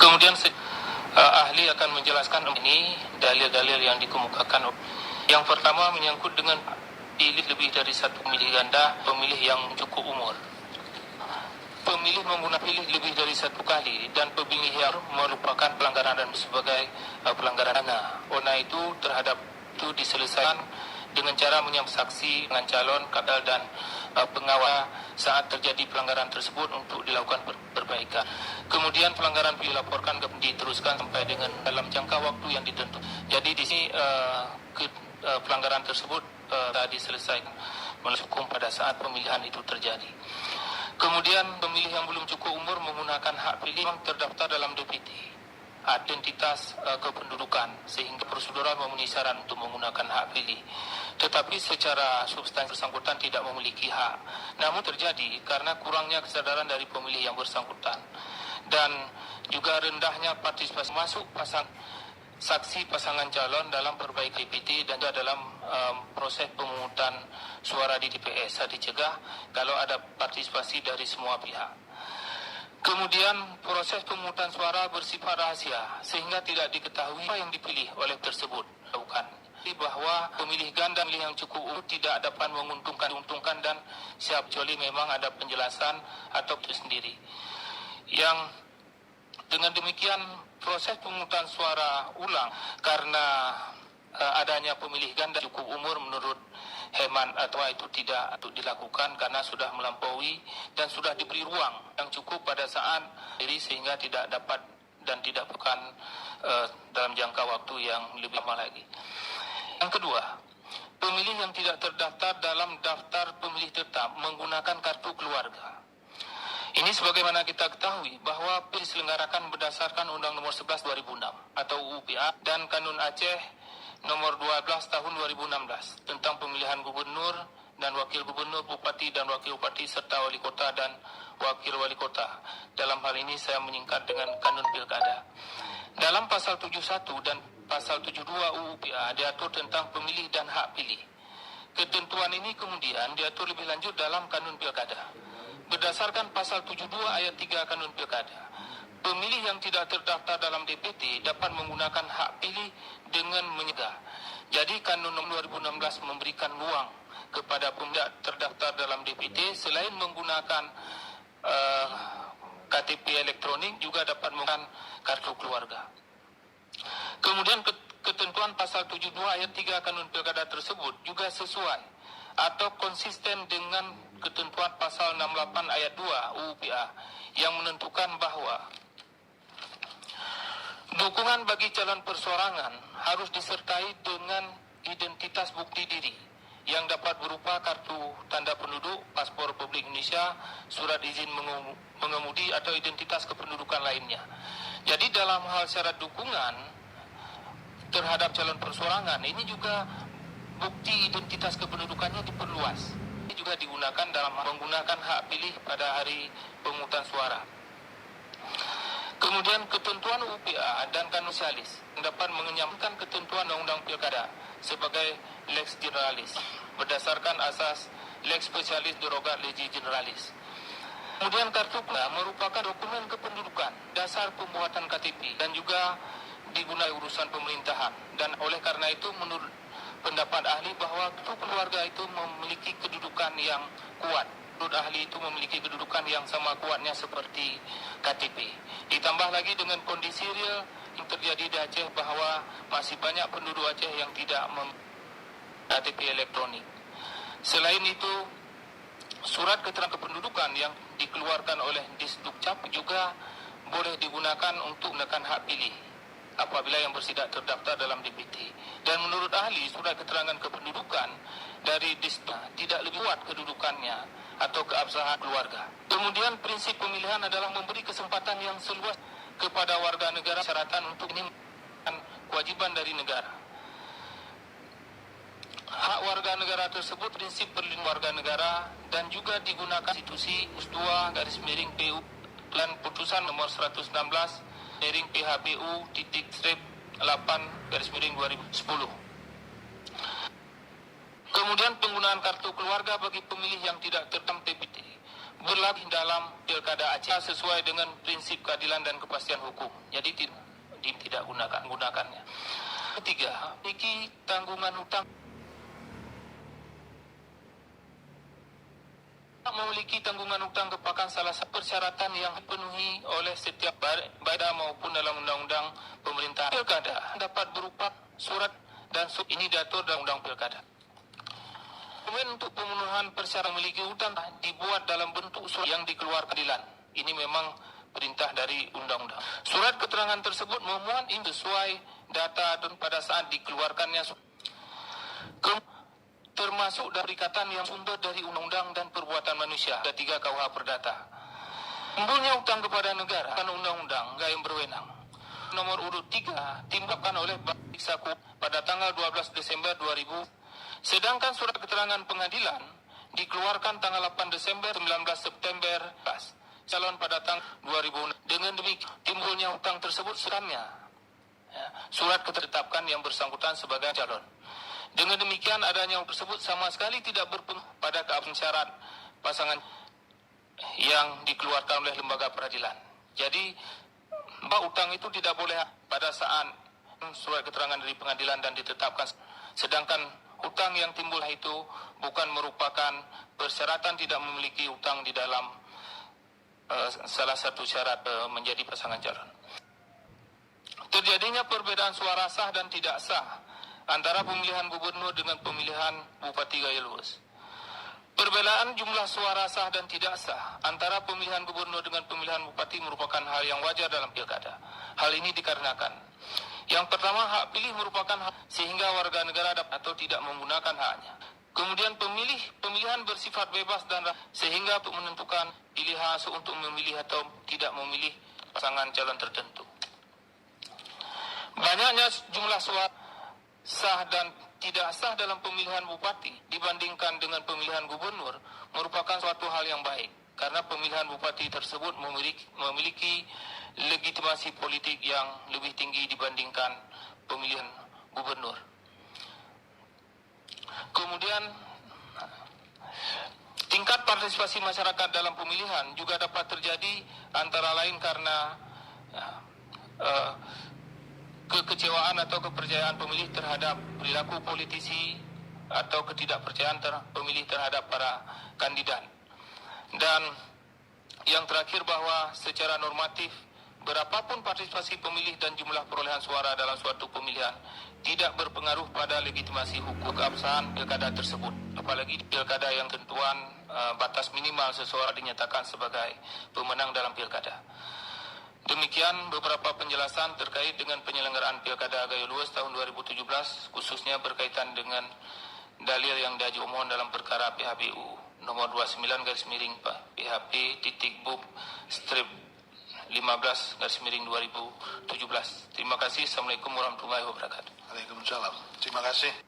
Kemudian ahli akan menjelaskan ini dalil-dalil yang dikemukakan. Yang pertama menyangkut dengan pilih lebih dari satu pemilih ganda, pemilih yang cukup umur. Pemilih menggunakan pilih lebih dari satu kali dan pemilih yang merupakan pelanggaran dan sebagai pelanggaran dana. Oleh itu terhadap itu diselesaikan dengan cara menyampaikan saksi dengan calon, kadal dan pengawal saat terjadi pelanggaran tersebut untuk dilakukan perbaikan. Kemudian pelanggaran dilaporkan diteruskan sampai dengan dalam jangka waktu yang ditentukan. Jadi di sini pelanggaran tersebut telah diselesaikan melalui hukum pada saat pemilihan itu terjadi. Kemudian pemilih yang belum cukup umur menggunakan hak pilih yang terdaftar dalam DPT, identitas kependudukan, sehingga prosedural memenuhi syarat untuk menggunakan hak pilih. Tetapi secara substansi bersangkutan tidak memiliki hak. Namun terjadi karena kurangnya kesadaran dari pemilih yang bersangkutan dan juga rendahnya partisipasi masuk saksi pasangan calon dalam perbaikan DPT dan juga dalam proses pemungutan suara di TPS dicegah kalau ada partisipasi dari semua pihak. Kemudian proses pemungutan suara bersifat rahasia sehingga tidak diketahui apa yang dipilih oleh tersebut. Bukan bahwa pemilih ganda yang cukup umur tidak dapat menguntungkan dan siap kecuali memang ada penjelasan atau itu sendiri. Yang dengan demikian proses pemungutan suara ulang karena adanya pemilih ganda cukup umur menurut hemat atau itu tidak untuk dilakukan karena sudah melampaui dan sudah diberi ruang yang cukup pada saat diri sehingga tidak dapat dan tidak bukan dalam jangka waktu yang lebih lama lagi. Yang kedua, pemilih yang tidak terdaftar dalam daftar pemilih tetap menggunakan kartu keluarga. Ini sebagaimana kita ketahui bahwa diselenggarakan berdasarkan Undang Nomor 11 2006 atau UPA dan Kanun Aceh Nomor 12 Tahun 2016 tentang pemilihan gubernur dan wakil gubernur, bupati dan wakil bupati serta wali kota dan wakil wali kota. Dalam hal ini saya menyingkat dengan Kanun Pilkada. Dalam pasal 71 dan pasal 72 UU PA diatur tentang pemilih dan hak pilih. Ketentuan ini kemudian diatur lebih lanjut dalam Kanun Pilkada. Berdasarkan pasal 72 ayat 3 Kanun Pilkada, pemilih yang tidak terdaftar dalam DPT dapat menggunakan hak pilih dengan menyegah. Jadi Kanun Nomor 2016 memberikan ruang kepada pemilih terdaftar dalam DPT selain menggunakan KTP elektronik juga dapat menggunakan kartu keluarga. Kemudian ketentuan pasal 72 ayat 3 Kanun Pilkada tersebut juga sesuai atau konsisten dengan ketentuan pasal 68 ayat 2 UU PA yang menentukan bahwa dukungan bagi calon persorangan harus disertai dengan identitas bukti diri yang dapat berupa kartu tanda penduduk, paspor Republik Indonesia, surat izin mengemudi atau identitas kependudukan lainnya. Jadi dalam hal syarat dukungan terhadap calon persorangan ini juga bukti identitas kependudukannya diperluas. Ini juga digunakan dalam menggunakan hak pilih pada hari pemungutan suara. Kemudian ketentuan UPA dan Kanun Spesialis dapat mengenyamkan ketentuan Undang-Undang Pilkada sebagai lex generalis berdasarkan asas lex specialis derogat legis generalis. Kemudian kartu keluarga merupakan dokumen kependudukan dasar pembuatan KTP dan juga digunakan urusan pemerintahan dan oleh karena itu menurut pendapat ahli bahwa kartu keluarga itu memiliki kedudukan yang kuat. Menurut ahli itu memiliki kedudukan yang sama kuatnya seperti KTP. Ditambah lagi dengan kondisi real yang terjadi di Aceh bahwa masih banyak penduduk Aceh yang tidak memiliki KTP elektronik. Selain itu, surat keterangan kependudukan yang dikeluarkan oleh Disdukcap juga boleh digunakan untuk menekan hak pilih apabila yang bersidak terdaftar dalam DPT. Dan menurut ahli, surat keterangan kependudukan dari Disdukcap tidak lebih kuat kedudukannya atau keabsahan keluarga. Kemudian prinsip pemilihan adalah memberi kesempatan yang seluas kepada warga negara syaratan untuk menjalankan kewajiban dari negara. Hak warga negara tersebut prinsip perlindungan warga negara dan juga digunakan konstitusi US2 _PU dan putusan nomor 116 PHPU _8 2010. Kemudian penggunaan kartu keluarga bagi pemilih yang tidak terdaftar DPT berlaku dalam Pilkada Aceh sesuai dengan prinsip keadilan dan kepastian hukum. Jadi tidak gunakannya. Ketiga, memiliki tanggungan hutang. Memiliki tanggungan hutang merupakan salah satu persyaratan yang dipenuhi oleh setiap badan maupun dalam undang-undang pemerintah. Pilkada dapat berupa surat dan ini diatur dalam undang Pilkada. Dokumen untuk pemenuhan persyarat memiliki hutang dibuat dalam bentuk surat yang dikeluarkan keadilan. Ini memang perintah dari undang-undang. Surat keterangan tersebut memuat sesuai data dan pada saat dikeluarkannya termasuk dari ikatan yang sumber dari undang-undang dan perbuatan manusia. Ketiga KUH Perdata. Timbulnya hutang kepada negara karena undang-undang yang berwenang. Nomor urut 3 timbulkan oleh Bapak Saku pada tanggal 12 Desember 2000. Sedangkan surat keterangan pengadilan dikeluarkan tanggal 8 Desember 19 September calon pada tanggal 2000. Dengan demikian timbulnya hutang tersebut sebenarnya surat ketetapkan yang bersangkutan sebagai calon. Dengan demikian adanya tersebut sama sekali tidak berpengaruh pada keabsahan syarat pasangan yang dikeluarkan oleh lembaga peradilan. Jadi hutang itu tidak boleh pada saat surat keterangan dari pengadilan dan ditetapkan. Sedangkan hutang yang timbul itu bukan merupakan persyaratan tidak memiliki hutang di dalam salah satu syarat menjadi pasangan calon. Terjadinya perbedaan suara sah dan tidak sah antara pemilihan gubernur dengan pemilihan Bupati Gaya Luwes. Perbedaan jumlah suara sah dan tidak sah antara pemilihan gubernur dengan pemilihan bupati merupakan hal yang wajar dalam pilkada. Hal ini dikarenakan yang pertama, hak pilih merupakan hak sehingga warga negara dapat atau tidak menggunakan haknya. Kemudian pemilihan bersifat bebas dan sehingga untuk menentukan pilihan untuk memilih atau tidak memilih pasangan calon tertentu. Banyaknya jumlah suara sah dan tidak sah dalam pemilihan bupati dibandingkan dengan pemilihan gubernur merupakan suatu hal yang baik karena pemilihan bupati tersebut memiliki legitimasi politik yang lebih tinggi dibandingkan pemilihan gubernur. Kemudian tingkat partisipasi masyarakat dalam pemilihan juga dapat terjadi antara lain karena kekecewaan atau kepercayaan pemilih terhadap perilaku politisi atau ketidakpercayaan pemilih terhadap para kandidat. Dan yang terakhir bahwa secara normatif berapapun partisipasi pemilih dan jumlah perolehan suara dalam suatu pemilihan tidak berpengaruh pada legitimasi hukum keabsahan pilkada tersebut. Apalagi pilkada yang tentuan batas minimal seseorang dinyatakan sebagai pemenang dalam pilkada. Demikian beberapa penjelasan terkait dengan penyelenggaraan Pilkada Gayo Luwes tahun 2017, khususnya berkaitan dengan dalil yang diajukan pemohon dalam perkara PHBU nomor 29/PHP-15/2017. Terima kasih. Assalamualaikum warahmatullahi wabarakatuh. Waalaikumsalam. Terima kasih.